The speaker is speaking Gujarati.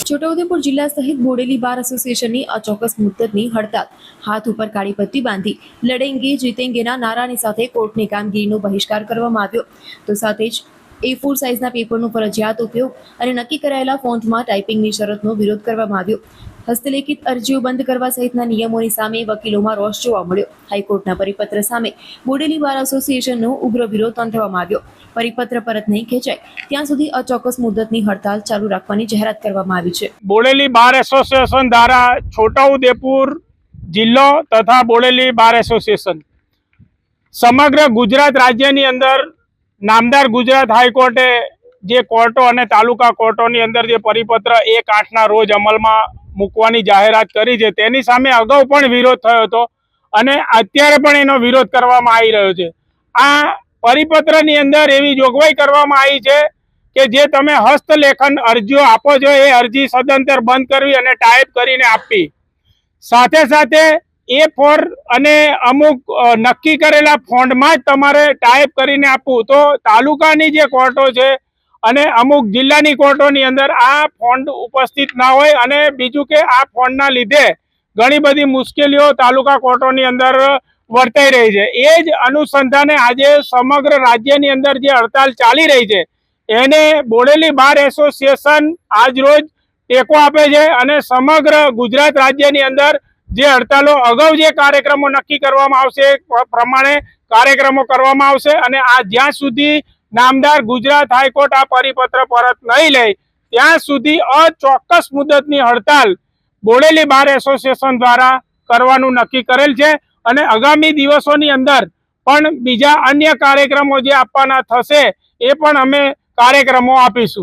છોટાઉદેપુર જિલ્લા સહિત બોડેલી બાર એસોસિએશનની અચોક્કસ મુદ્દતની હડતાલ, હાથ ઉપર કાળી પટ્ટી બાંધી લડેંગે જીતેંગેના નારાની સાથે કોર્ટની કામગીરીનો બહિષ્કાર કરવામાં આવ્યો. તો સાથે જ A4 સાઇઝના પેપરનો ફરજિયાત ઉપયોગ અને નક્કી કરાયેલા ફોન્ટમાં ટાઈપિંગની શરતનો વિરોધ કરવામાં આવ્યો. હસ્તલેખિત અરજીઓ બંધ કરવા સહિતના નિયમોની સામે વકીલોમાં રોષ જોવા મળ્યો. હાઈકોર્ટના પરિપત્ર સામે બોડેલી બાર એસોસિએશનનો ઉગ્ર વિરોધ નોંધવામાં આવ્યો. પરિપત્ર પરત નહીં ખેંચાય ત્યાં સુધી અચોક્કસ મુદ્દતની હડતાલ ચાલુ રાખવાની જાહેરાત કરવામાં આવી છે. બોડેલી બાર એસોસિએશન દ્વારા છોટાઉદેપુર જિલ્લો તથા બોડેલી બાર એસોસિએશન સમગ્ર ગુજરાત રાજ્યની અંદર નામદાર ગુજરાત હાઈકોર્ટે જે કોર્ટો અને તાલુકા કોર્ટોની અંદર જે પરિપત્ર 1/8ના રોજ અમલમાં મૂકવાની જાહેરાત કરી છે તેની સામે અગાઉ પણ વિરોધ થયો હતો અને અત્યારે પણ એનો વિરોધ કરવામાં આવી રહ્યો છે. આ પરિપત્રની અંદર એવી જોગવાઈ કરવામાં આવી છે કે જે તમે હસ્તલેખન અરજીઓ આપો છો એ અરજી સદંતર બંધ કરવી અને ટાઈપ કરીને આપવી. સાથે સાથે A4 અને અમુક નક્કી કરેલા ફોન્ટમાં જ તમારે ટાઈપ કરીને આપવું. તો તાલુકાની જે કોર્ટો છે અને અમુક જિલ્લાની કોર્ટોની અંદર આ ફોન્ટ ઉપસ્થિત ના હોય અને બીજું કે આ ફોન્ટના લીધે ઘણી બધી મુશ્કેલીઓ તાલુકા કોર્ટોની અંદર વર્તાઈ રહી છે. એ જ અનુસંધાને આજે સમગ્ર રાજ્યની અંદર જે હડતાલ ચાલી રહી છે એને બોડેલી બાર એસોસિએશન આજ રોજ ટેકો આપે છે અને સમગ્ર ગુજરાત રાજ્યની અંદર જે હડતાલો અગાઉ જે કાર્યક્રમો નક્કી કરવામાં આવશે પ્રમાણે કાર્યક્રમો કરવામાં આવશે અને આ જ્યાં સુધી નામદાર ગુજરાત હાઈકોર્ટ આ પરિપત્ર પરત નહીં લે ત્યાં સુધી અચોક્કસ મુદતની હડતાલ બોડેલી બાર એસોસિએશન દ્વારા કરવાનું નક્કી કરેલ છે અને આગામી દિવસોની અંદર પણ બીજા અન્ય કાર્યક્રમો જે આપવાના થશે એ પણ અમે કાર્યક્રમો આપીશું.